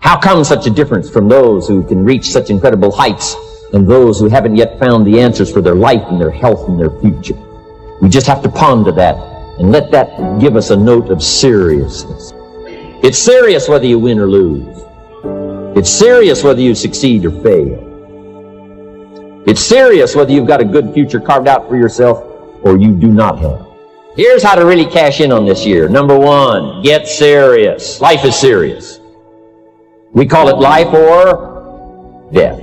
How come such a difference from those who can reach such incredible heights and those who haven't yet found the answers for their life and their health and their future? We just have to ponder that and let that give us a note of seriousness. It's serious whether you win or lose. It's serious whether you succeed or fail. It's serious whether you've got a good future carved out for yourself or you do not have. Here's how to really cash in on this year. Number one, get serious. Life is serious. We call it life or death.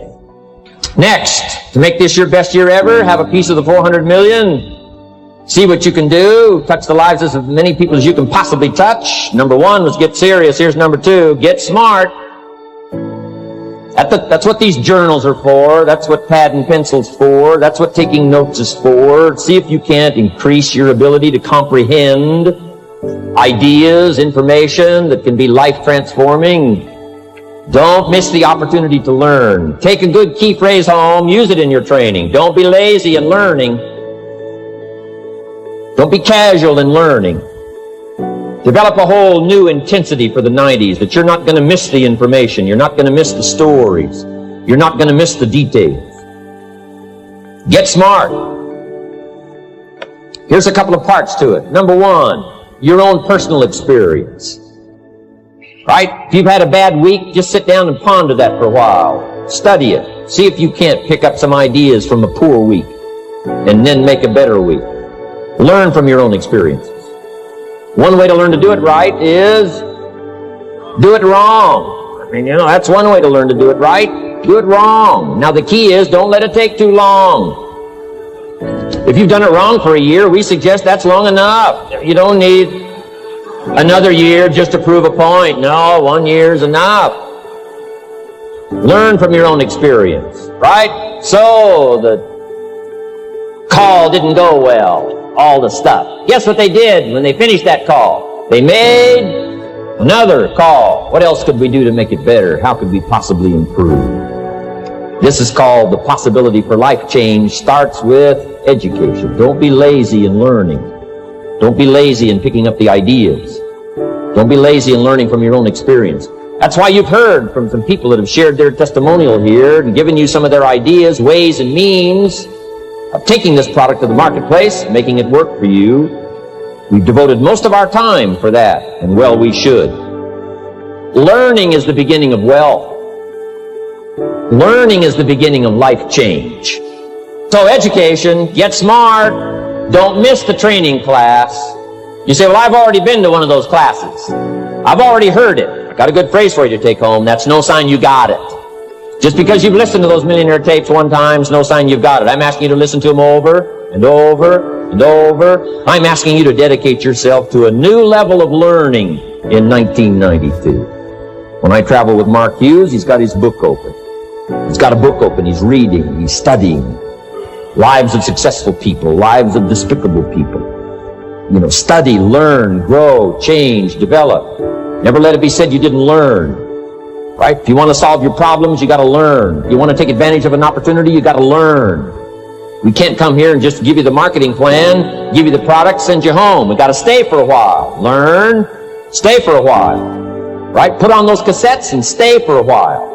Next, to make this your best year ever, have a piece of the 400 million. See what you can do. Touch the lives of as many people as you can possibly touch. Number one was get serious. Here's number two, get smart. That's what these journals are for. That's what pad and pencil's for. That's what taking notes is for. See if you can't increase your ability to comprehend ideas, information that can be life-transforming. Don't miss the opportunity to learn. Take a good key phrase home. Use it in your training. Don't be lazy in learning. Don't be casual in learning. Develop a whole new intensity for the 90s that you're not going to miss the information. You're not going to miss the stories. You're not going to miss the details. Get smart. Here's a couple of parts to it. Number one, your own personal experience. Right? If you've had a bad week, just sit down and ponder that for a while. Study it. See if you can't pick up some ideas from a poor week and then make a better week. Learn from your own experiences. One way to learn to do it right is do it wrong. I mean, that's one way to learn to do it right. Do it wrong. Now the key is don't let it take too long. If you've done it wrong for a year, we suggest that's long enough. You don't need another year just to prove a point. No, 1 year is enough. Learn from your own experience, right? So the call didn't go well. All the stuff. Guess what they did when they finished that call? They made another call. What else could we do to make it better? How could we possibly improve? This is called the possibility for life change. Starts with education. Don't be lazy in learning. Don't be lazy in picking up the ideas. Don't be lazy in learning from your own experience. That's why you've heard from some people that have shared their testimonial here and given you some of their ideas, ways, and means of taking this product to the marketplace, making it work for you. We've devoted most of our time for that, and well, we should. Learning is the beginning of wealth. Learning is the beginning of life change. So education, get smart, don't miss the training class. You say, well, I've already been to one of those classes. I've already heard it. I got a good phrase for you to take home. That's no sign you got it. Just because you've listened to those millionaire tapes one time is no sign you've got it. I'm asking you to listen to them over and over and over. I'm asking you to dedicate yourself to a new level of learning in 1992. When I travel with Mark Hughes, he's got his book open. He's got a book open. He's reading. He's studying. Lives of successful people. Lives of despicable people. Study, learn, grow, change, develop. Never let it be said you didn't learn. Right? If you want to solve your problems, you got to learn. If you want to take advantage of an opportunity, you got to learn. We can't come here and just give you the marketing plan, give you the product, send you home. We got to stay for a while. Learn, stay for a while. Right? Put on those cassettes and stay for a while.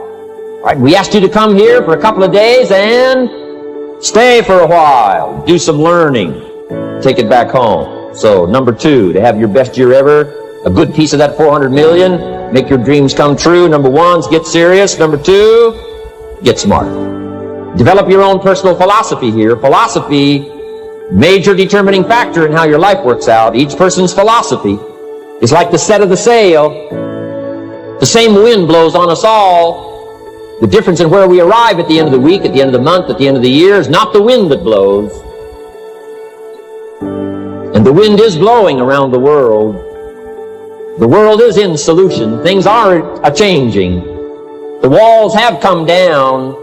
Right? We asked you to come here for a couple of days and stay for a while. Do some learning. Take it back home. So, number two, to have your best year ever, a good piece of that 400 million, make your dreams come true. Number one is get serious. Number two, get smart. Develop your own personal philosophy here. Philosophy, major determining factor in how your life works out. Each person's philosophy is like the set of the sail. The same wind blows on us all. The difference in where we arrive at the end of the week, at the end of the month, at the end of the year is not the wind that blows. And the wind is blowing around the world. The world is in solution. Things are a-changing. The walls have come down.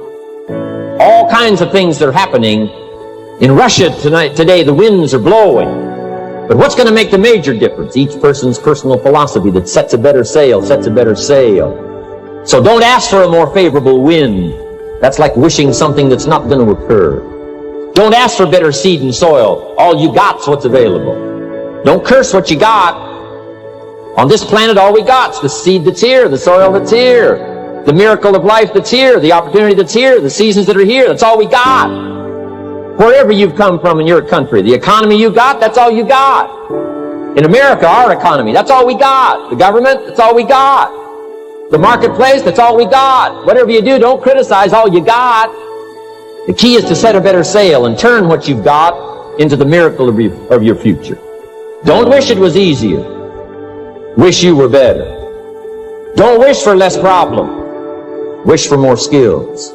All kinds of things that are happening. In Russia today, the winds are blowing. But what's going to make the major difference? Each person's personal philosophy that sets a better sail, sets a better sail. So don't ask for a more favorable wind. That's like wishing something that's not going to occur. Don't ask for better seed and soil. All you got's what's available. Don't curse what you got. On this planet, all we got's the seed that's here, the soil that's here. The miracle of life that's here, the opportunity that's here, the seasons that are here, that's all we got. Wherever you've come from in your country, the economy you got, that's all you got. In America, our economy, that's all we got. The government, that's all we got. The marketplace, that's all we got. Whatever you do, don't criticize all you got. The key is to set a better sail and turn what you've got into the miracle of your future. Don't wish it was easier. Wish you were better. Don't wish for less problem. Wish for more skills.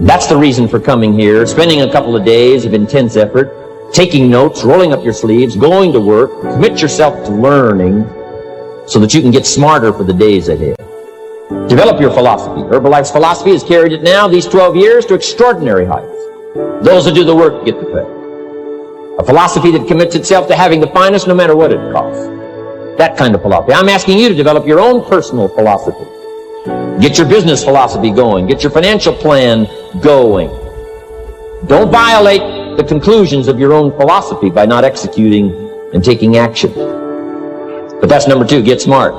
That's the reason for coming here, spending a couple of days of intense effort, taking notes, rolling up your sleeves, going to work, commit yourself to learning so that you can get smarter for the days ahead. Develop your philosophy. Herbalife's philosophy has carried it now, these 12 years, to extraordinary heights. Those that do the work get the pay. A philosophy that commits itself to having the finest no matter what it costs. That kind of philosophy. I'm asking you to develop your own personal philosophy. Get your business philosophy going. Get your financial plan going. Don't violate the conclusions of your own philosophy by not executing and taking action. But that's number 2, get smart.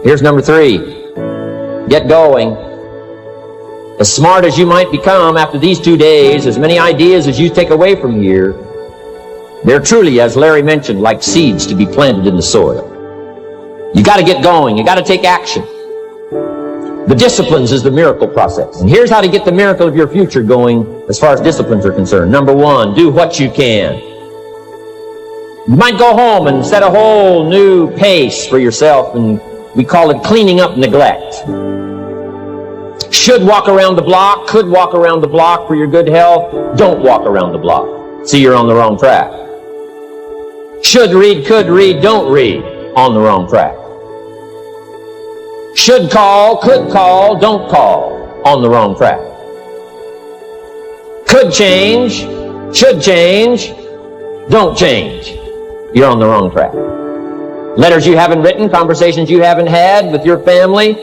Here's number 3, get going. As smart as you might become after these 2 days, as many ideas as you take away from here, they're truly, as Larry mentioned, like seeds to be planted in the soil. You got to get going. You got to take action. The disciplines is the miracle process. And here's how to get the miracle of your future going as far as disciplines are concerned. Number 1, do what you can. You might go home and set a whole new pace for yourself, and we call it cleaning up neglect. Should walk around the block, could walk around the block for your good health. Don't walk around the block. See, you're on the wrong track. Should read, could read, don't read. On the wrong track. Should call, could call, don't call. On the wrong track. Could change, should change, don't change. You're on the wrong track. Letters you haven't written, conversations you haven't had with your family,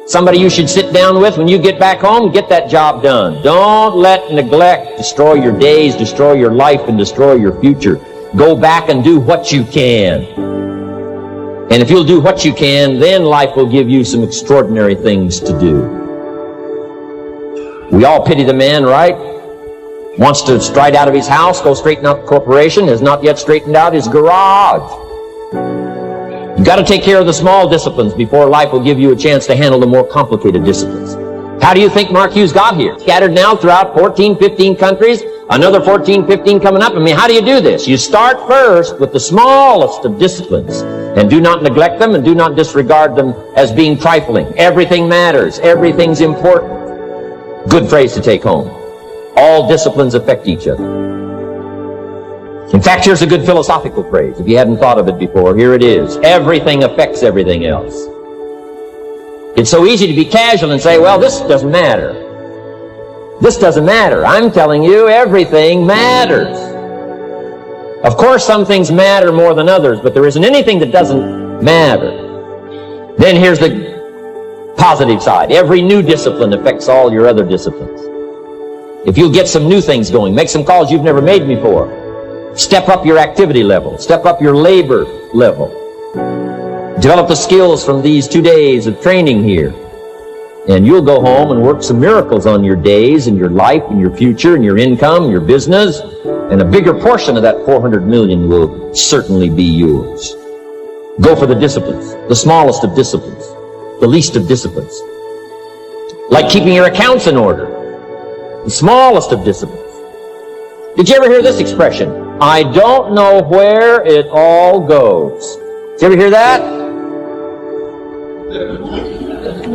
somebody you should sit down with when you get back home, get that job done. Don't let neglect destroy your days, destroy your life, and destroy your future. Go back and do what you can. And if you'll do what you can, then life will give you some extraordinary things to do. We all pity the man, right? Wants to stride out of his house, go straighten out the corporation, has not yet straightened out his garage. You've got to take care of the small disciplines before life will give you a chance to handle the more complicated disciplines. How do you think Mark Hughes got here? Scattered now throughout 14, 15 countries, another 14, 15 coming up. I mean, how do you do this? You start first with the smallest of disciplines, and do not neglect them and do not disregard them as being trifling. Everything matters. Everything's important. Good phrase to take home. All disciplines affect each other. In fact, here's a good philosophical phrase. If you hadn't thought of it before, here it is. Everything affects everything else. It's so easy to be casual and say, well, this doesn't matter. This doesn't matter. I'm telling you, everything matters. Of course, some things matter more than others, but there isn't anything that doesn't matter. Then here's the positive side. Every new discipline affects all your other disciplines. If you'll get some new things going, make some calls you've never made before, step up your activity level, step up your labor level, develop the skills from these 2 days of training here, and you'll go home and work some miracles on your days and your life and your future and your income, your business, and a bigger portion of that 400 million will certainly be yours. Go for the disciplines, the smallest of disciplines, the least of disciplines. Like keeping your accounts in order, the smallest of disciplines. Did you ever hear this expression? I don't know where it all goes. Did you ever hear that?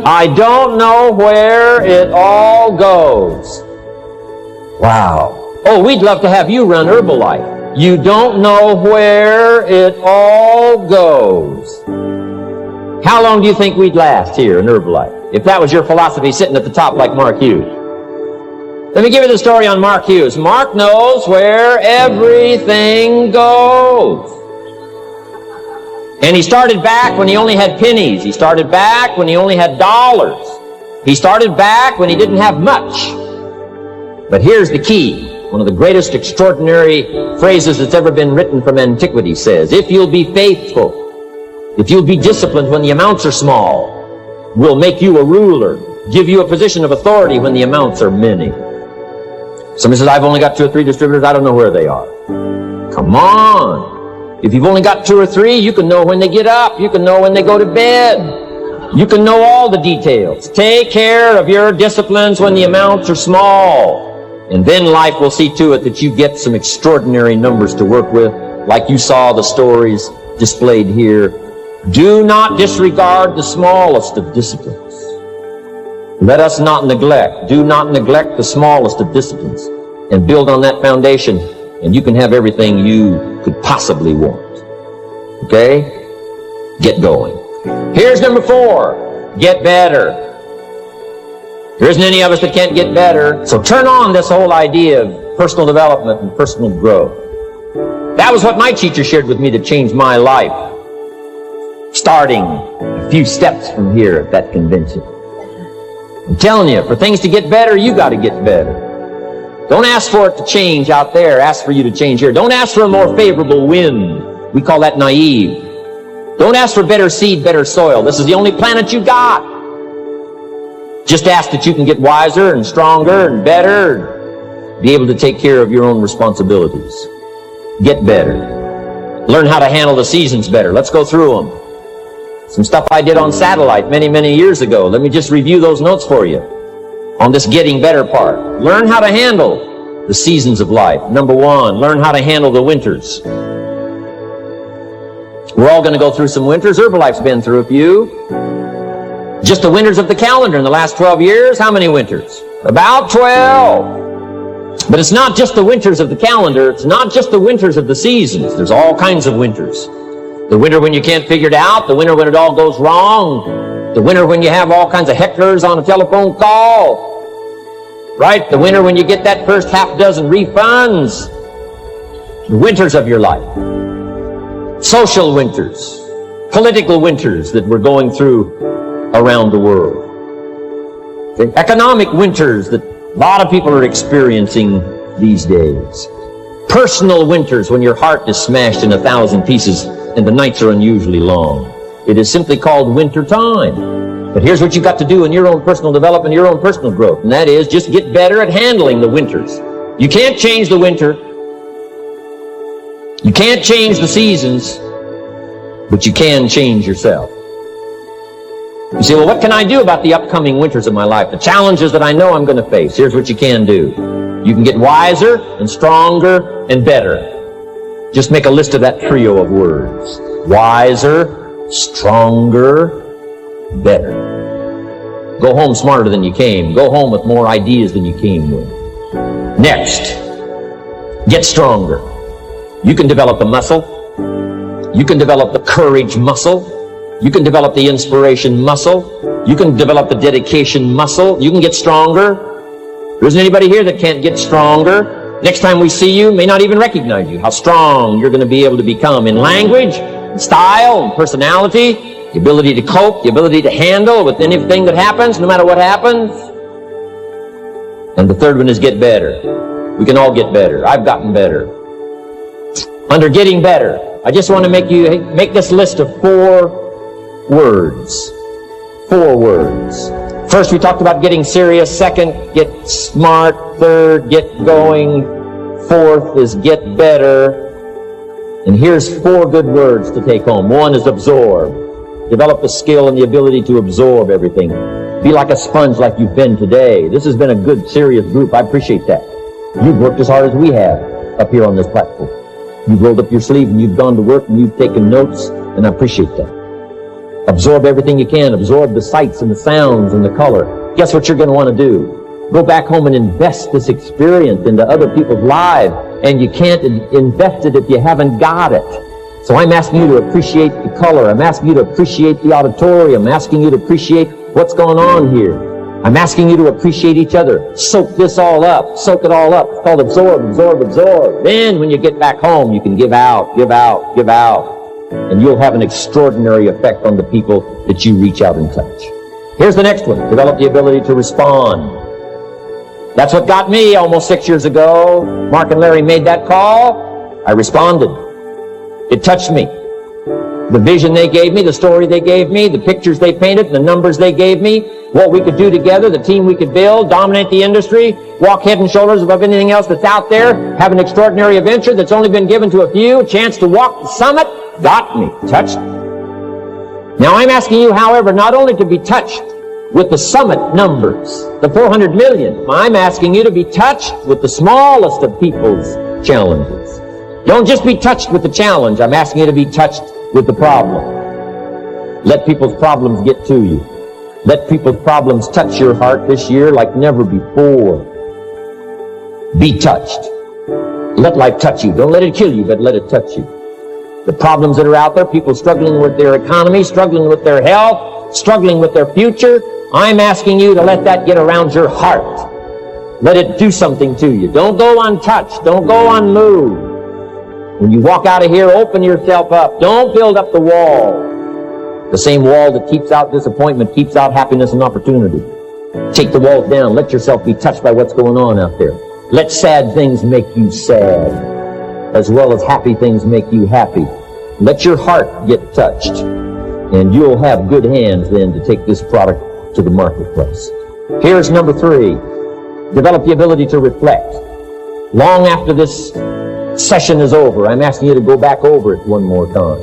I don't know where it all goes. Wow. Oh, we'd love to have you run Herbalife. You don't know where it all goes. How long do you think we'd last here in Herbalife if that was your philosophy sitting at the top like Mark Hughes? Let me give you the story on Mark Hughes. Mark knows where everything goes. And he started back when he only had pennies. He started back when he only had dollars. He started back when he didn't have much. But here's the key. One of the greatest extraordinary phrases that's ever been written from antiquity says, if you'll be faithful, if you'll be disciplined when the amounts are small, will make you a ruler, give you a position of authority when the amounts are many. Somebody says, I've only got 2 or 3 distributors, I don't know where they are. Come on. If you've only got 2 or 3, you can know when they get up. You can know when they go to bed. You can know all the details. Take care of your disciplines when the amounts are small. And then life will see to it that you get some extraordinary numbers to work with, like you saw the stories displayed here. Do not disregard the smallest of disciplines. Let us not neglect. Do not neglect the smallest of disciplines. And build on that foundation, and you can have everything you could possibly want. Okay? Get going. Here's number 4. Get better. There isn't any of us that can't get better. So turn on this whole idea of personal development and personal growth. That was what my teacher shared with me to change my life. Starting a few steps from here at that convention. I'm telling you, for things to get better, you got to get better. Don't ask for it to change out there. Ask for you to change here. Don't ask for a more favorable wind. We call that naive. Don't ask for better seed, better soil. This is the only planet you got. Just ask that you can get wiser and stronger and better, be able to take care of your own responsibilities. Get better. Learn how to handle the seasons better. Let's go through them. Some stuff I did on satellite many, many years ago. Let me just review those notes for you on this getting better part. Learn how to handle the seasons of life. Number 1, learn how to handle the winters. We're all going to go through some winters. Herbalife's been through a few. Just the winters of the calendar in the last 12 years, how many winters? About 12. But it's not just the winters of the calendar. It's not just the winters of the seasons. There's all kinds of winters. The winter when you can't figure it out. The winter when it all goes wrong. The winter when you have all kinds of hecklers on a telephone call. Right? The winter when you get that first half dozen refunds. The winters of your life. Social winters. Political winters that we're going through around the world. Okay? Economic winters that a lot of people are experiencing these days. Personal winters when your heart is smashed in 1,000 pieces and the nights are unusually long. It is simply called winter time. But here's what you've got to do in your own personal development, your own personal growth, and that is just get better at handling the winters. You can't change the winter. You can't change the seasons, but you can change yourself. You say, well, what can I do about the upcoming winters of my life? The challenges that I know I'm going to face. Here's what you can do. You can get wiser and stronger and better. Just make a list of that trio of words. Wiser, stronger, better. Go home smarter than you came. Go home with more ideas than you came with. Next, get stronger. You can develop the muscle. You can develop the courage muscle. You can develop the inspiration muscle. You can develop the dedication muscle. You can get stronger. There isn't anybody here that can't get stronger. Next time we see you, may not even recognize you. How strong you're going to be able to become in language, in style, and personality, the ability to cope, the ability to handle with anything that happens, no matter what happens. And the third one is get better. We can all get better. I've gotten better. Under getting better, I just want to make this list of 4 words. 4 words. First, we talked about getting serious. Second, get smart. Third, get going. Fourth is get better. And here's 4 good words to take home. 1 is absorb. Develop the skill and the ability to absorb everything. Be like a sponge like you've been today. This has been a good, serious group. I appreciate that. You've worked as hard as we have up here on this platform. You've rolled up your sleeve and you've gone to work and you've taken notes, and I appreciate that. Absorb everything you can. Absorb the sights and the sounds and the color. Guess what you're going to want to do? Go back home and invest this experience into other people's lives, and you can't invest it if you haven't got it. So I'm asking you to appreciate the color. I'm asking you to appreciate the auditorium. I'm asking you to appreciate what's going on here. I'm asking you to appreciate each other. Soak this all up. Soak it all up. It's called absorb, absorb, absorb. Then when you get back home, you can give out, give out, give out. And you'll have an extraordinary effect on the people that you reach out and touch. Here's the next one. Develop the ability to respond. That's what got me almost 6 years ago. Mark and Larry made that call. I responded. It touched me. The vision they gave me, the story they gave me, the pictures they painted, the numbers they gave me, what we could do together, the team we could build, dominate the industry, walk head and shoulders above anything else that's out there, have an extraordinary adventure that's only been given to a few, a chance to walk the summit, got me, touched me. Now I'm asking you, however, not only to be touched with the summit numbers, the 400 million, I'm asking you to be touched with the smallest of people's challenges. Don't just be touched with the challenge, I'm asking you to be touched with the problem. Let people's problems get to you. Let people's problems touch your heart this year like never before. Be touched. Let life touch you. Don't let it kill you, but let it touch you. The problems that are out there, people struggling with their economy, struggling with their health, struggling with their future, I'm asking you to let that get around your heart. Let it do something to you. Don't go untouched. Don't go unmoved. When you walk out of here, open yourself up. Don't build up the wall. The same wall that keeps out disappointment keeps out happiness and opportunity. Take the walls down. Let yourself be touched by what's going on out there. Let sad things make you sad, as well as happy things make you happy. Let your heart get touched, and you'll have good hands then to take this product to the marketplace. Here's number 3. Develop the ability to reflect. Long after this session is over, I'm asking you to go back over it one more time.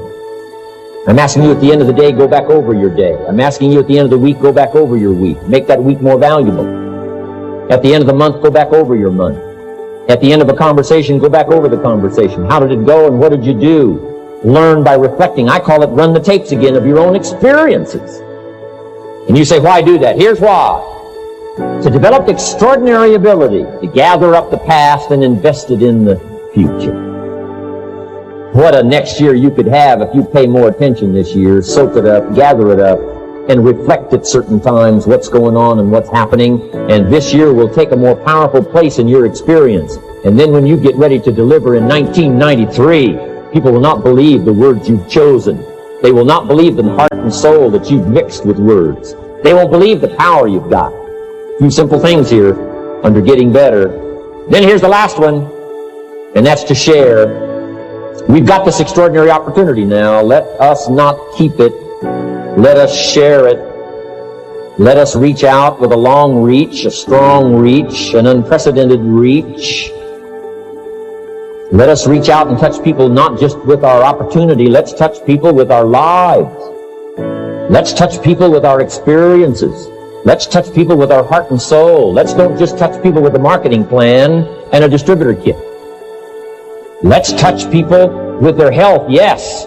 I'm asking you at the end of the day, go back over your day. I'm asking you at the end of the week, go back over your week. Make that week more valuable. At the end of the month, go back over your month. At the end of a conversation, go back over the conversation. How did it go and what did you do? Learn by reflecting. I call it run the tapes again of your own experiences. And you say, why do that? Here's why. To develop extraordinary ability to gather up the past and invest it in the future. What a next year you could have if you pay more attention this year, soak it up, gather it up, and reflect at certain times what's going on and what's happening. And this year will take a more powerful place in your experience. And then when you get ready to deliver in 1993, people will not believe the words you've chosen. They will not believe the heart and soul that you've mixed with words. They won't believe the power you've got. A few simple things here under getting better. Then here's the last one, and that's to share. We've got this extraordinary opportunity now. Let us not keep it. Let us share it. Let us reach out with a long reach, a strong reach, an unprecedented reach. Let us reach out and touch people not just with our opportunity. Let's touch people with our lives. Let's touch people with our experiences. Let's touch people with our heart and soul. Let's don't just touch people with a marketing plan and a distributor kit. Let's touch people with their health, yes.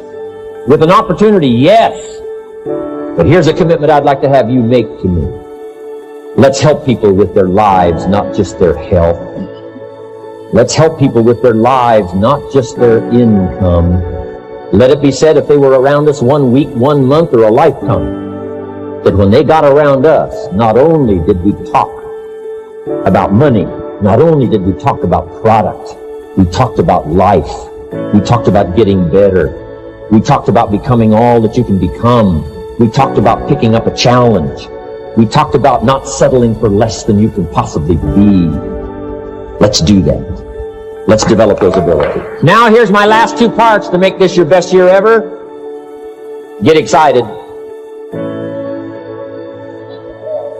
With an opportunity, yes. But here's a commitment I'd like to have you make to me. Let's help people with their lives, not just their health. Let's help people with their lives, not just their income. Let it be said, if they were around us 1 week, 1 month, or a lifetime, that when they got around us, not only did we talk about money, not only did we talk about product, we talked about life. We talked about getting better. We talked about becoming all that you can become. We talked about picking up a challenge. We talked about not settling for less than you can possibly be. Let's do that. Let's develop those abilities. Now here's my last 2 parts to make this your best year ever. Get excited.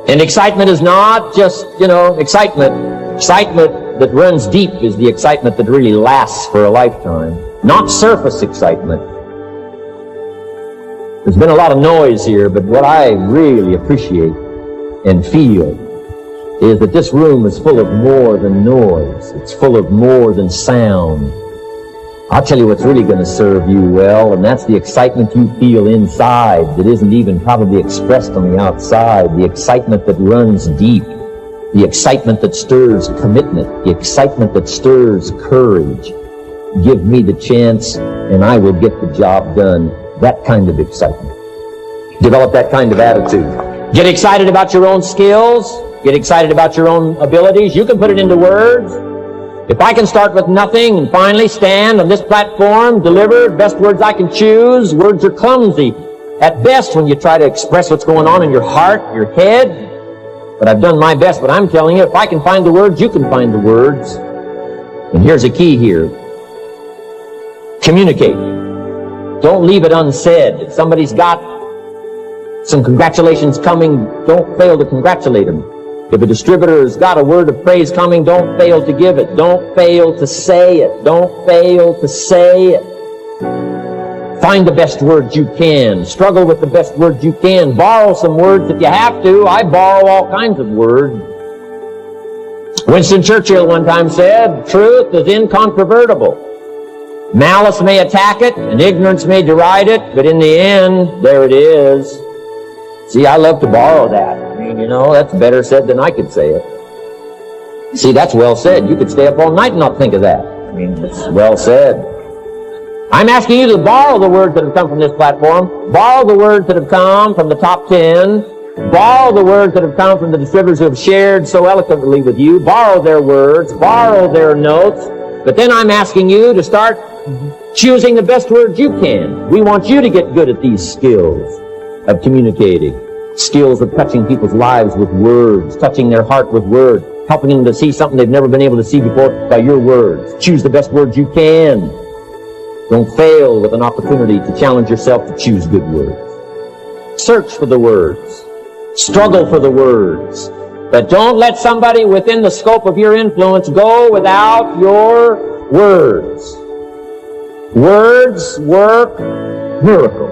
And excitement is not just, excitement. Excitement that runs deep is the excitement that really lasts for a lifetime. Not surface excitement. There's been a lot of noise here, but what I really appreciate and feel is that this room is full of more than noise. It's full of more than sound. I'll tell you what's really going to serve you well, and that's the excitement you feel inside that isn't even probably expressed on the outside. The excitement that runs deep. The excitement that stirs commitment. The excitement that stirs courage. Give me the chance, and I will get the job done. That kind of excitement. Develop that kind of attitude. Get excited about your own skills. Get excited about your own abilities. You can put it into words. If I can start with nothing and finally stand on this platform, deliver the best words I can choose, words are clumsy at best when you try to express what's going on in your heart, your head. But I've done my best, but I'm telling you, if I can find the words, you can find the words. And here's a key here. Communicate. Don't leave it unsaid. If somebody's got some congratulations coming, don't fail to congratulate them. If a distributor has got a word of praise coming, don't fail to give it. Don't fail to say it. Don't fail to say it. Find the best words you can. Struggle with the best words you can. Borrow some words if you have to. I borrow all kinds of words. Winston Churchill one time said, truth is incontrovertible. Malice may attack it, and ignorance may deride it, but in the end, there it is. See, I love to borrow that. I mean, you know, that's better said than I could say it. See, that's well said. You could stay up all night and not think of that. I mean, it's well said. I'm asking you to borrow the words that have come from this platform, borrow the words that have come from the top 10, borrow the words that have come from the distributors who have shared so eloquently with you, borrow their words, borrow their notes, but then I'm asking you to start choosing the best words you can. We want you to get good at these skills of communicating, skills of touching people's lives with words, touching their heart with words, helping them to see something they've never been able to see before by your words. Choose the best words you can. Don't fail with an opportunity to challenge yourself to choose good words. Search for the words. Struggle for the words. But don't let somebody within the scope of your influence go without your words. Words work miracles.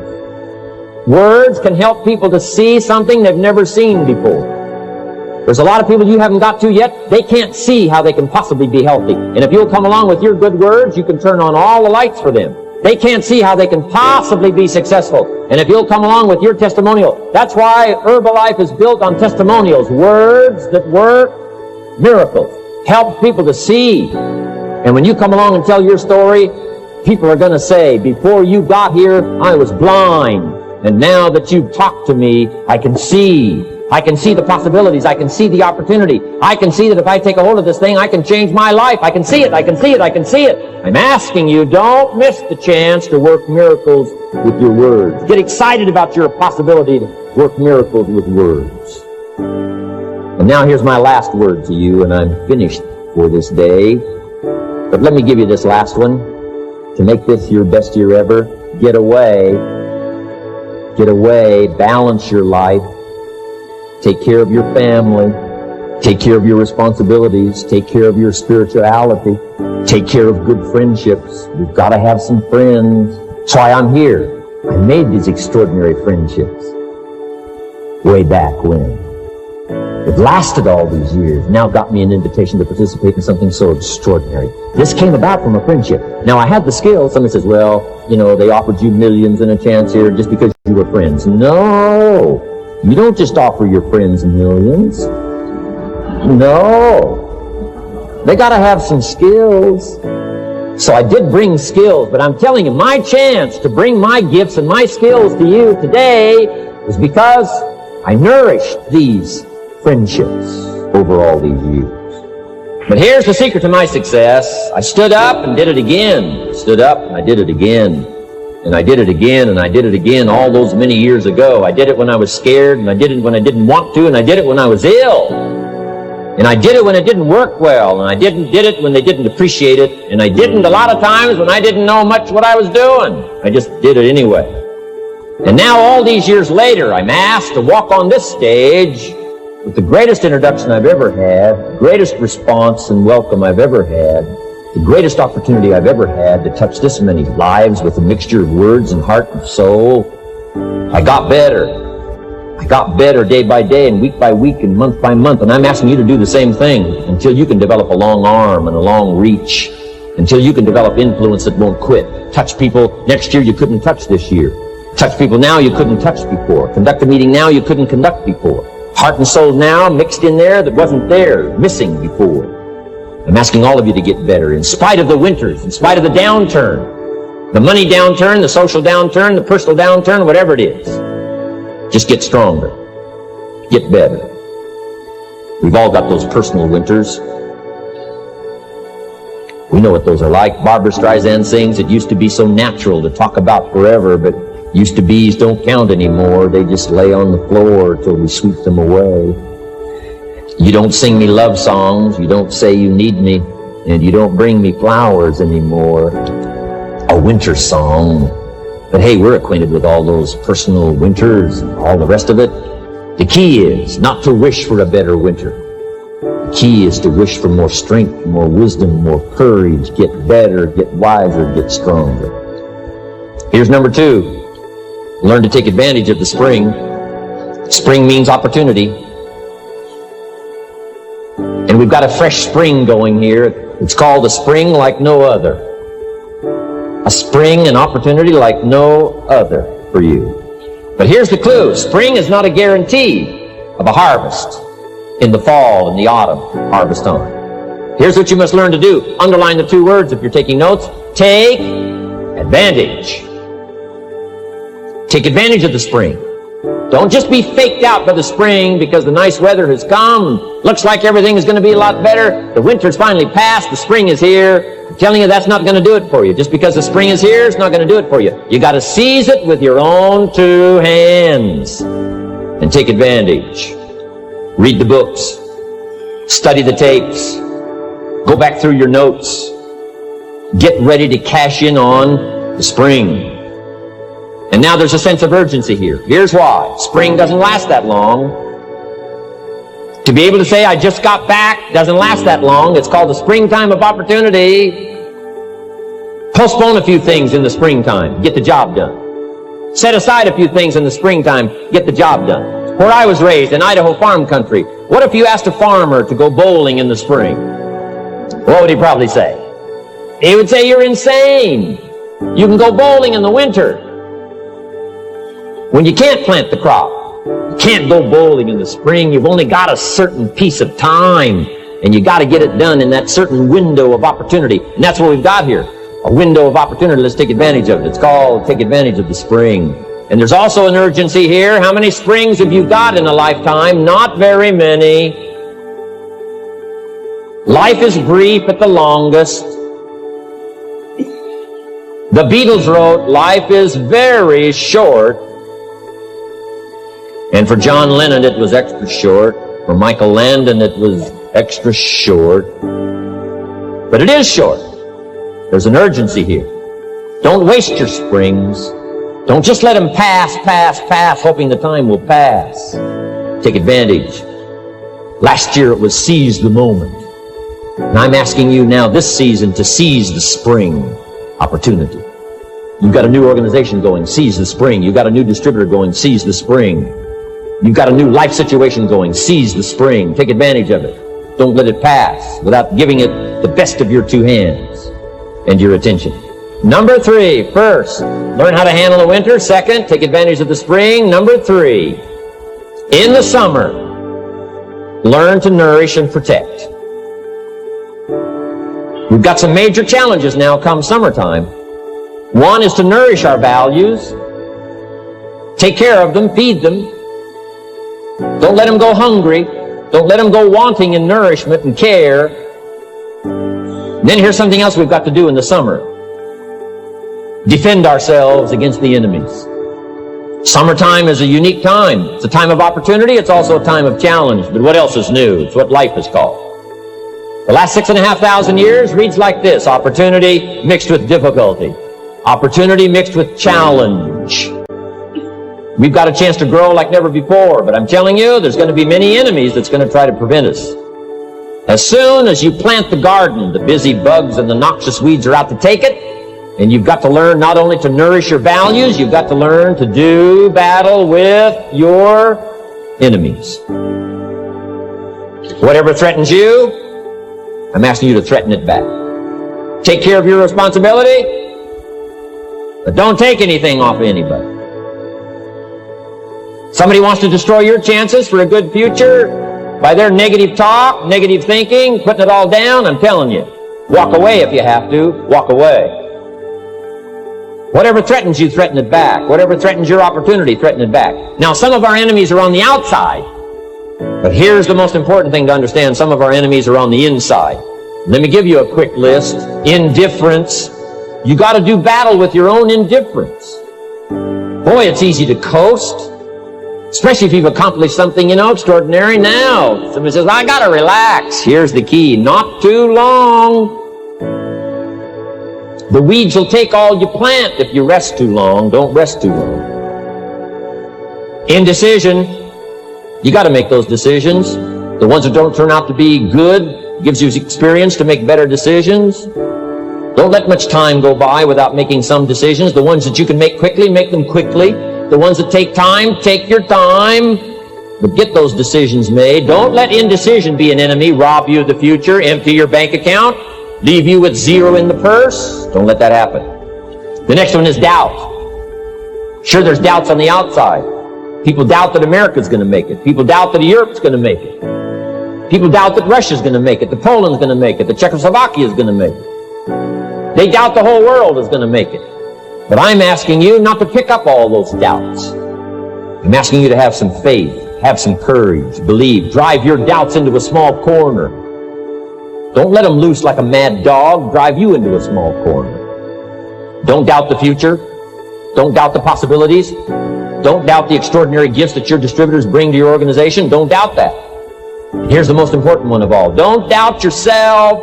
Words can help people to see something they've never seen before. There's a lot of people you haven't got to yet. They can't see how they can possibly be healthy. And if you'll come along with your good words, you can turn on all the lights for them. They can't see how they can possibly be successful. And if you'll come along with your testimonial, that's why Herbalife is built on testimonials. Words that work, miracles. Help people to see. And when you come along and tell your story, people are going to say, before you got here, I was blind. And now that you've talked to me, I can see. I can see the possibilities. I can see the opportunity. I can see that if I take a hold of this thing, I can change my life. I can see it. I can see it. I can see it. I'm asking you, don't miss the chance to work miracles with your words. Get excited about your possibility to work miracles with words. And now here's my last word to you, and I'm finished for this day. But let me give you this last one. To make this your best year ever, get away. Get away. Balance your life. Take care of your family. Take care of your responsibilities. Take care of your spirituality. Take care of good friendships. You've got to have some friends. That's why I'm here. I made these extraordinary friendships way back when. It lasted all these years. Now got me an invitation to participate in something so extraordinary. This came about from a friendship. Now, I had the skills. Somebody says, well, you know, they offered you millions and a chance here just because you were friends. No. You don't just offer your friends millions. No. They got to have some skills. So I did bring skills, but I'm telling you, my chance to bring my gifts and my skills to you today was because I nourished these friendships over all these years. But here's the secret to my success. I stood up and did it again. Stood up and I did it again. And I did it again, and I did it again all those many years ago. I did it when I was scared, and I did it when I didn't want to, and I did it when I was ill. And I did it when it didn't work well, and I did it when they didn't appreciate it, and I didn't a lot of times when I didn't know much what I was doing. I just did it anyway. And now all these years later, I'm asked to walk on this stage with the greatest introduction I've ever had, the greatest response and welcome I've ever had, the greatest opportunity I've ever had to touch this many lives with a mixture of words and heart and soul. I got better. I got better day by day and week by week and month by month. And I'm asking you to do the same thing until you can develop a long arm and a long reach, until you can develop influence that won't quit. Touch people next year you couldn't touch this year. Touch people now you couldn't touch before. Conduct a meeting now you couldn't conduct before. Heart and soul now mixed in there that wasn't there, missing before. I'm asking all of you to get better in spite of the winters, in spite of the downturn, the money downturn, the social downturn, the personal downturn, whatever it is. Just get stronger. Get better. We've all got those personal winters. We know what those are like. Barbara Streisand sings, it used to be so natural to talk about forever, but used to be's don't count anymore. They just lay on the floor till we sweep them away. You don't sing me love songs, you don't say you need me, and you don't bring me flowers anymore. A winter song, But hey, we're acquainted with all those personal winters and all the rest of it. The key is not to wish for a better winter. The key is to wish for more strength, more wisdom, more courage, get better, get wiser, get stronger. Here's number 2. Learn to take advantage of the spring. Spring means opportunity. And we've got a fresh spring going here. It's called a spring like no other. A spring, an opportunity like no other for you. But here's the clue. Spring is not a guarantee of a harvest in the fall and the autumn harvest time. Here's what you must learn to do. Underline the 2 words if you're taking notes. Take advantage. Take advantage of the spring. Don't just be faked out by the spring because the nice weather has come. Looks like everything is going to be a lot better. The winter's finally passed. The spring is here. I'm telling you, that's not going to do it for you. Just because the spring is here, it's not going to do it for you. You got to seize it with your own 2 hands and take advantage. Read the books. Study the tapes. Go back through your notes. Get ready to cash in on the spring. And now there's a sense of urgency here. Here's why. Spring doesn't last that long. To be able to say, I just got back, doesn't last that long. It's called the springtime of opportunity. Postpone a few things in the springtime. Get the job done. Set aside a few things in the springtime. Get the job done. Where I was raised, in Idaho farm country, what if you asked a farmer to go bowling in the spring? What would he probably say? He would say, you're insane. You can go bowling in the winter. When you can't plant the crop, you can't go bowling in the spring, you've only got a certain piece of time, and you got to get it done in that certain window of opportunity. And that's what we've got here, a window of opportunity. Let's take advantage of it. It's called take advantage of the spring. And there's also an urgency here. How many springs have you got in a lifetime? Not very many. Life is brief at the longest. The Beatles wrote, life is very short. And for John Lennon, it was extra short. For Michael Landon, it was extra short. But it is short. There's an urgency here. Don't waste your springs. Don't just let them pass, hoping the time will pass. Take advantage. Last year it was seize the moment. And I'm asking you now this season to seize the spring opportunity. You've got a new organization going, seize the spring. You've got a new distributor going, seize the spring. You've got a new life situation going. Seize the spring. Take advantage of it. Don't let it pass without giving it the best of your 2 hands and your attention. Number 3, first, learn how to handle the winter. Second, take advantage of the spring. Number 3, in the summer, learn to nourish and protect. We've got some major challenges now come summertime. One is to nourish our values. Take care of them, feed them. Don't let them go hungry. Don't let them go wanting in nourishment and care. Then here's something else we've got to do in the summer. Defend ourselves against the enemies. Summertime is a unique time. It's a time of opportunity. It's also a time of challenge. But what else is new? It's what life is called. The last 6,500 years reads like this. Opportunity mixed with difficulty. Opportunity mixed with challenge. We've got a chance to grow like never before, but I'm telling you, there's going to be many enemies that's going to try to prevent us. As soon as you plant the garden, the busy bugs and the noxious weeds are out to take it, and you've got to learn not only to nourish your values, you've got to learn to do battle with your enemies. Whatever threatens you, I'm asking you to threaten it back. Take care of your responsibility, but don't take anything off of anybody. Somebody wants to destroy your chances for a good future by their negative talk, negative thinking, putting it all down. I'm telling you, walk away if you have to. Walk away. Whatever threatens you, threaten it back. Whatever threatens your opportunity, threaten it back. Now, some of our enemies are on the outside, but here's the most important thing to understand. Some of our enemies are on the inside. Let me give you a quick list. Indifference. You got to do battle with your own indifference. Boy, it's easy to coast. Especially if you've accomplished something, extraordinary. Now, somebody says, I got to relax. Here's the key. Not too long. The weeds will take all you plant if you rest too long. Don't rest too long. Indecision. You got to make those decisions. The ones that don't turn out to be good gives you experience to make better decisions. Don't let much time go by without making some decisions. The ones that you can make quickly, make them quickly. The ones that take time, take your time. But get those decisions made. Don't let indecision be an enemy, rob you of the future, empty your bank account, leave you with zero in the purse. Don't let that happen. The next one is doubt. Sure, there's doubts on the outside. People doubt that America's going to make it. People doubt that Europe's going to make it. People doubt that Russia's going to make it, that Poland's going to make it, that Czechoslovakia is going to make it. They doubt the whole world is going to make it. But I'm asking you not to pick up all those doubts. I'm asking you to have some faith, have some courage, believe, drive your doubts into a small corner. Don't let them loose like a mad dog, drive you into a small corner. Don't doubt the future. Don't doubt the possibilities. Don't doubt the extraordinary gifts that your distributors bring to your organization. Don't doubt that. Here's the most important one of all. Don't doubt yourself.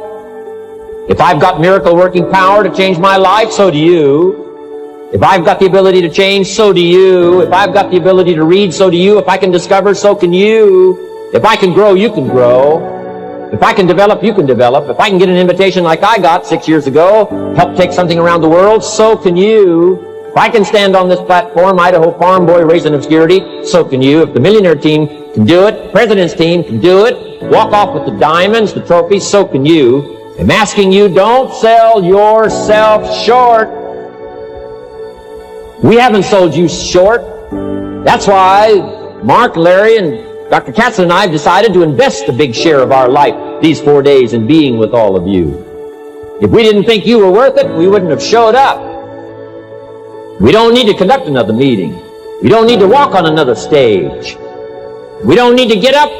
If I've got miracle working power to change my life, so do you. If I've got the ability to change, so do you. If I've got the ability to read, so do you. If I can discover, so can you. If I can grow, you can grow. If I can develop, you can develop. If I can get an invitation like I got 6 years ago, help take something around the world, so can you. If I can stand on this platform, Idaho farm boy raised in obscurity, so can you. If the millionaire team can do it, the president's team can do it, walk off with the diamonds, the trophies, so can you. I'm asking you, don't sell yourself short. We haven't sold you short. That's why Mark, Larry, and Dr. Katzen and I have decided to invest a big share of our life these 4 days in being with all of you. If we didn't think you were worth it, we wouldn't have showed up. We don't need to conduct another meeting. We don't need to walk on another stage. We don't need to get up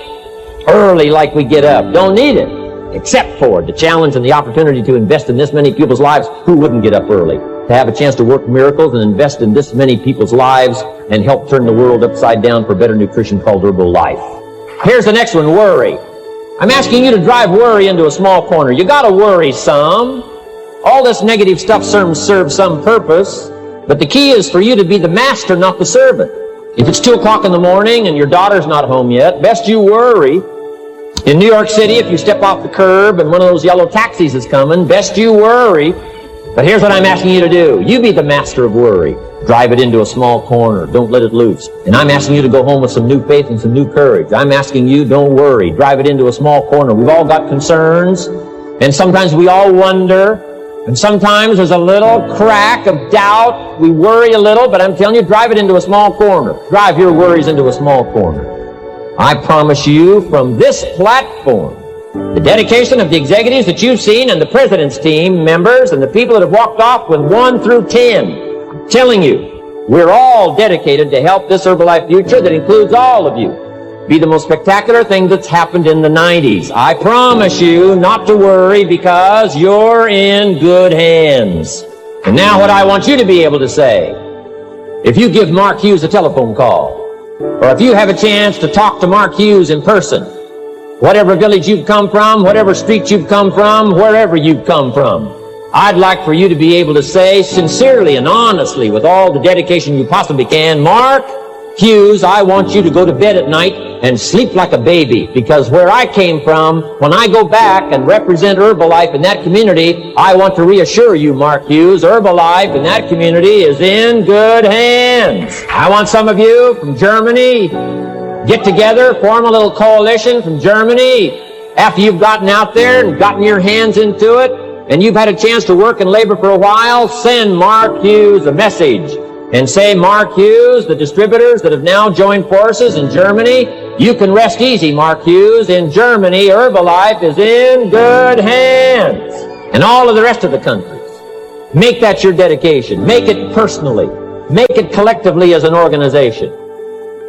early like we get up. Don't need it. Except for the challenge and the opportunity to invest in this many people's lives who wouldn't get up early. To have a chance to work miracles and invest in this many people's lives and help turn the world upside down for better nutrition called Herbalife. Here's the next one, worry. I'm asking you to drive worry into a small corner. You gotta worry some. All this negative stuff serves some purpose. But the key is for you to be the master, not the servant. If it's 2 o'clock in the morning and your daughter's not home yet, best you worry. In New York City, if you step off the curb and one of those yellow taxis is coming, best you worry. But here's what I'm asking you to do. You be the master of worry. Drive it into a small corner. Don't let it loose. And I'm asking you to go home with some new faith and some new courage. I'm asking you, don't worry. Drive it into a small corner. We've all got concerns, and sometimes we all wonder. And sometimes there's a little crack of doubt. We worry a little, but I'm telling you, drive it into a small corner. Drive your worries into a small corner. I promise you from this platform, the dedication of the executives that you've seen and the president's team members and the people that have walked off with 1 through 10, I'm telling you, we're all dedicated to help this Herbalife future that includes all of you be the most spectacular thing that's happened in the 90s. I promise you not to worry because you're in good hands. And now what I want you to be able to say, if you give Mark Hughes a telephone call, or if you have a chance to talk to Mark Hughes in person, whatever village you've come from, whatever street you've come from, wherever you've come from, I'd like for you to be able to say sincerely and honestly with all the dedication you possibly can, Mark Hughes, I want you to go to bed at night and sleep like a baby, because where I came from, when I go back and represent Herbalife in that community, I want to reassure you, Mark Hughes, Herbalife in that community is in good hands. I want some of you from Germany, get together, form a little coalition from Germany. After you've gotten out there and gotten your hands into it, and you've had a chance to work and labor for a while, send Mark Hughes a message. And say, Mark Hughes, the distributors that have now joined forces in Germany, you can rest easy, Mark Hughes. In Germany, Herbalife is in good hands. And all of the rest of the countries. Make that your dedication. Make it personally. Make it collectively as an organization.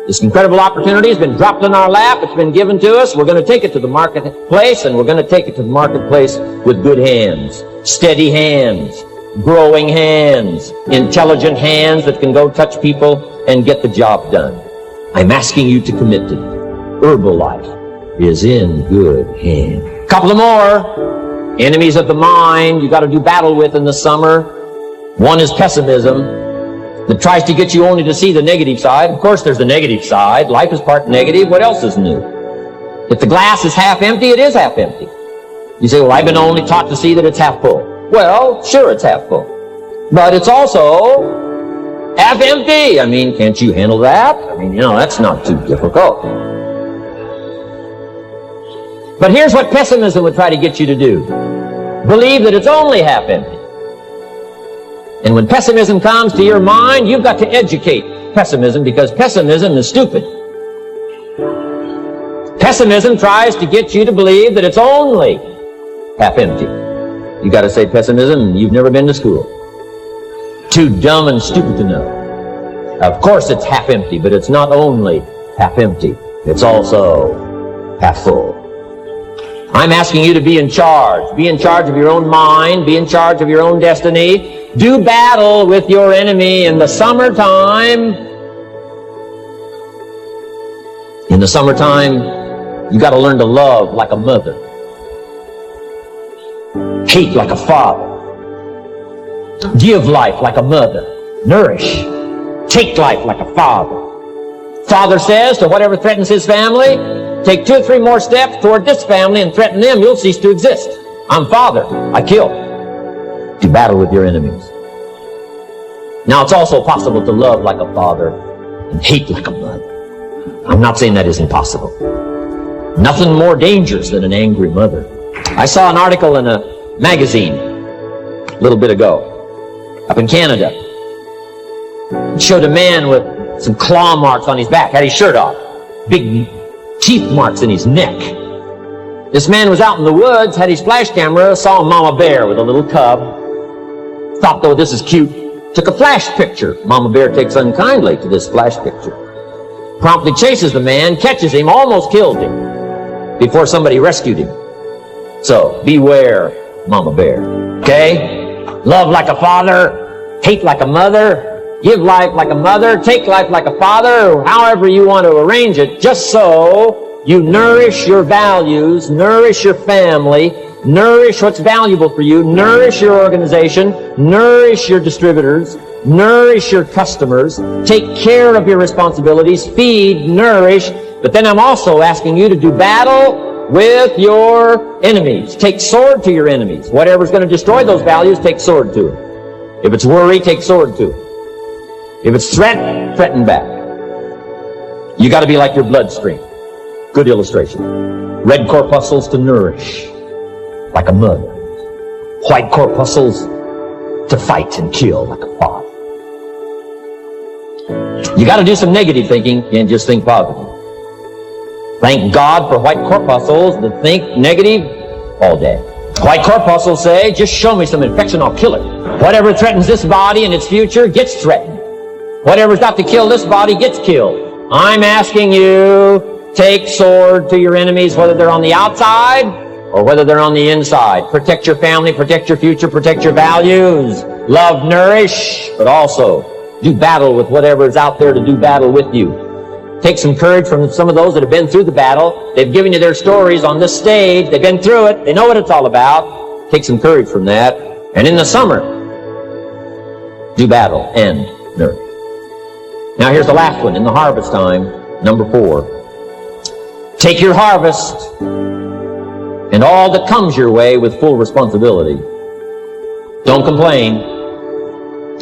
This incredible opportunity has been dropped in our lap. It's been given to us. We're going to take it to the marketplace, and we're going to take it to the marketplace with good hands, steady hands, growing hands, intelligent hands that can go touch people and get the job done. I'm asking you to commit to it. Herbalife is in good hands. Couple of more. enemies of the mind you got to do battle with in the summer. One is pessimism, that tries to get you only to see the negative side. Of course, there's the negative side. Life is part negative. What else is new? If the glass is half empty, it is half empty. You say, well, I've been only taught to see that it's half full. Well, sure, it's half full. But it's also half empty. I mean, can't you handle that? I mean, that's not too difficult. But here's what pessimism would try to get you to do. Believe that it's only half empty. And when pessimism comes to your mind, you've got to educate pessimism, because pessimism is stupid. Pessimism tries to get you to believe that it's only half empty. You got to say, pessimism, you've never been to school. Too dumb and stupid to know. Of course it's half empty, but it's not only half empty. It's also half full. I'm asking you to be in charge. Be in charge of your own mind. Be in charge of your own destiny. Do battle with your enemy in the summertime. In the summertime, you got to learn to love like a mother. Hate like a father. Give life like a mother. Nourish. Take life like a father. Father says to whatever threatens his family, take 2 or 3 more steps toward this family and threaten them, you'll cease to exist. I'm father. I kill. To battle with your enemies. Now, it's also possible to love like a father and hate like a mother. I'm not saying that isn't possible. Nothing more dangerous than an angry mother. I saw an article in a magazine a little bit ago up in Canada. It showed a man with some claw marks on his back, had his shirt off, big teeth marks in his neck. This man was out in the woods, had his flash camera, saw a mama bear with a little cub, thought, though, this is cute, took a flash picture. Mama bear takes unkindly to this flash picture. Promptly chases the man, catches him, almost killed him before somebody rescued him. So, beware, mama bear. Okay? Love like a father, hate like a mother, give life like a mother, take life like a father, however you want to arrange it, just so you nourish your values, nourish your family, nourish what's valuable for you, nourish your organization, nourish your distributors, nourish your customers, take care of your responsibilities, feed, nourish. But then I'm also asking you to do battle with your enemies. Take sword to your enemies. Whatever's going to destroy those values, take sword to it. If it's worry, take sword to it. If it's threat, threaten back. You got to be like your bloodstream. Good illustration. Red corpuscles to nourish, like a mother. White corpuscles to fight and kill, like a father. You got to do some negative thinking and just think positive. Thank God for white corpuscles that think negative all day. White corpuscles say, just show me some infection, I'll kill it. Whatever threatens this body and its future gets threatened. Whatever's got to kill this body gets killed. I'm asking you, take sword to your enemies, whether they're on the outside or whether they're on the inside. Protect your family, protect your future, protect your values. Love, nourish, but also do battle with whatever is out there to do battle with you. Take some courage from some of those that have been through the battle. They've given you their stories on this stage. They've been through it. They know what it's all about. Take some courage from that. And in the summer, do battle and nourish. Now here's the last one, in the harvest time, number 4. Take your harvest and all that comes your way with full responsibility. Don't complain.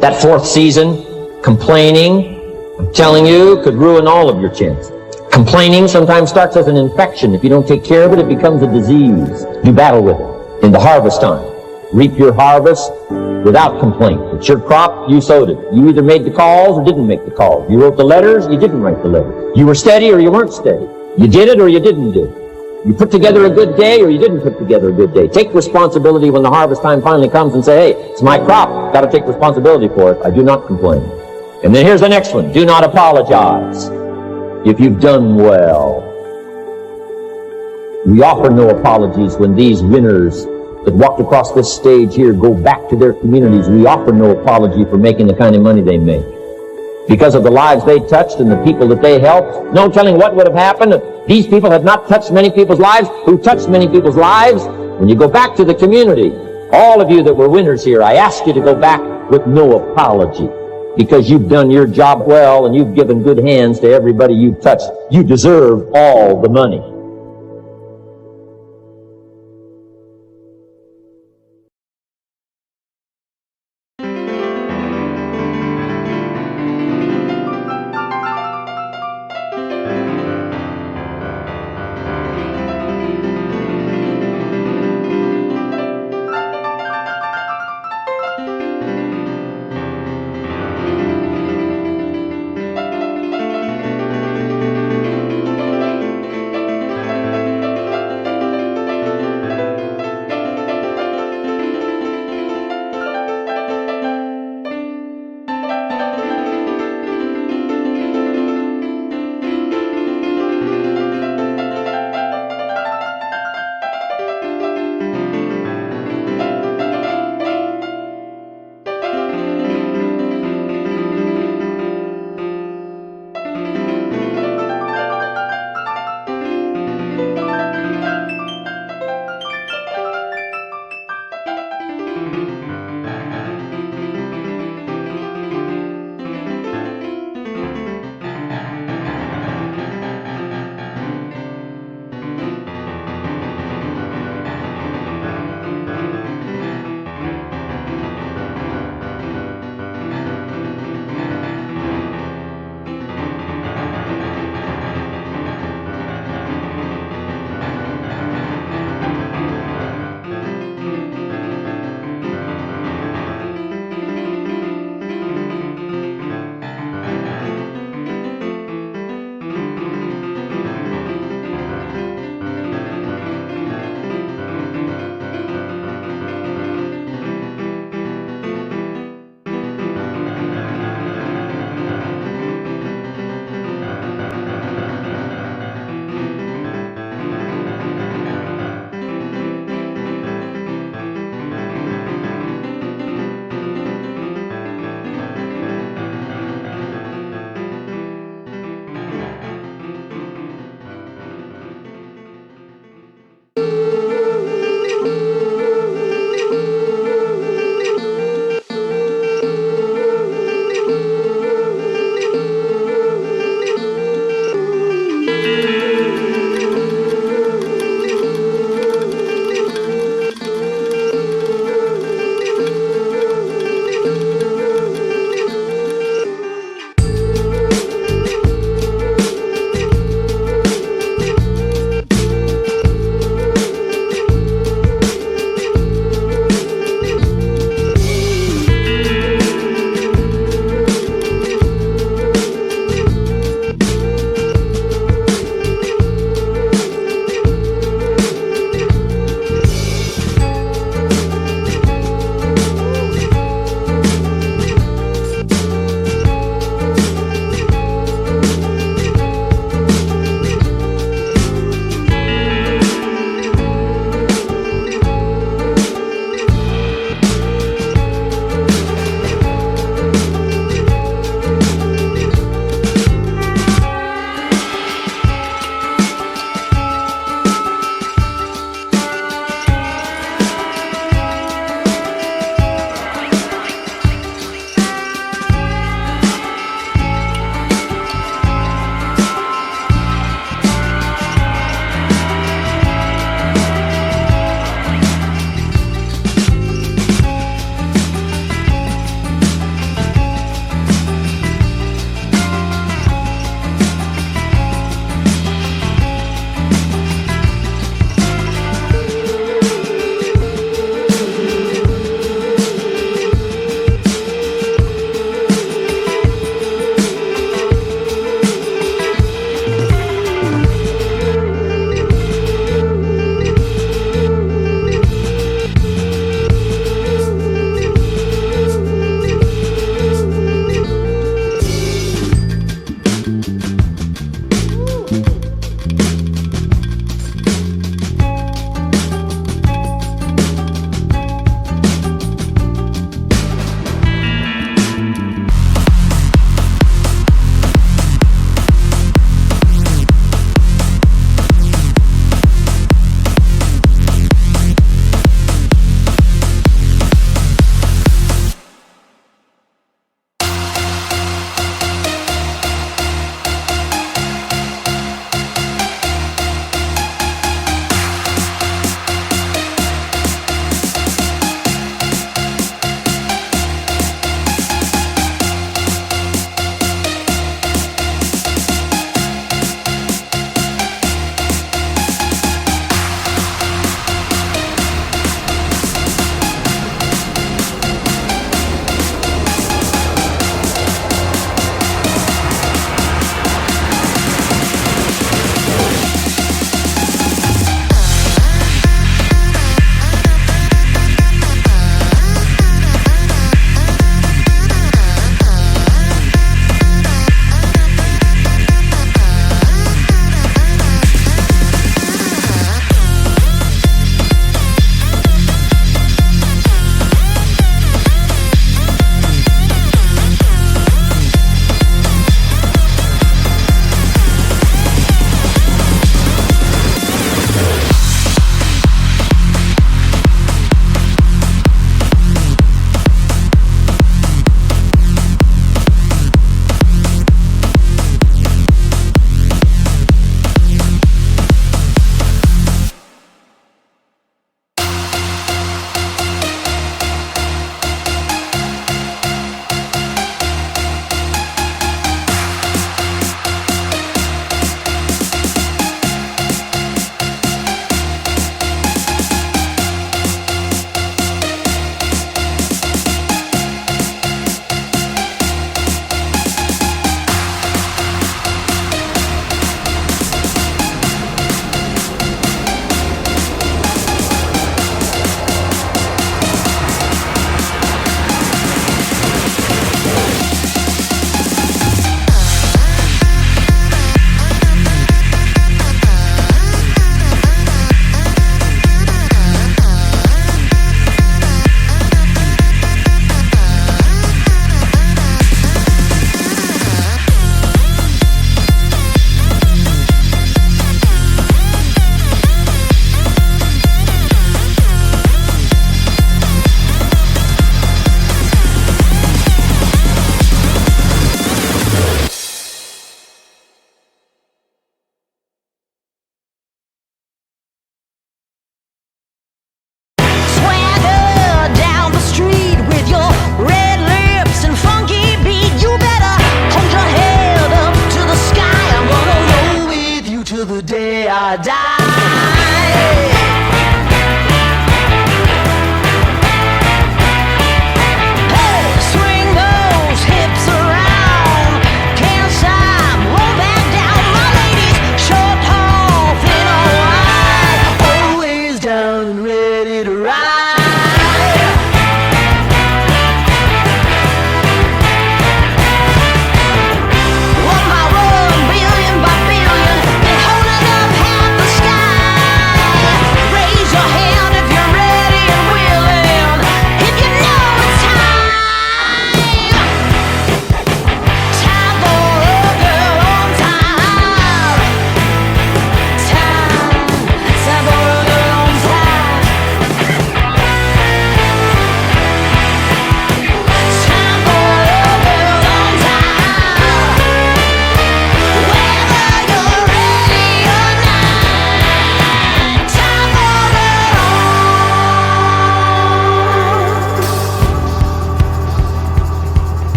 That 4th season, complaining, I'm telling you, could ruin all of your chances. Complaining sometimes starts as an infection. If you don't take care of it, it becomes a disease. Do battle with it. In the harvest time, reap your harvest without complaint. It's your crop, you sowed it. You either made the calls or didn't make the calls. You wrote the letters, you didn't write the letters. You were steady or you weren't steady. You did it or you didn't do it. You put together a good day or you didn't put together a good day. Take responsibility when the harvest time finally comes and say, hey, it's my crop. Got to take responsibility for it. I do not complain. And then here's the next one. Do not apologize if you've done well. We offer no apologies when these winners that walked across this stage here go back to their communities. We offer no apology for making the kind of money they make. Because of the lives they touched and the people that they helped, no telling what would have happened if these people had not touched many people's lives, who touched many people's lives. When you go back to the community, all of you that were winners here, I ask you to go back with no apology, because you've done your job well and you've given good hands to everybody you've touched. You deserve all the money.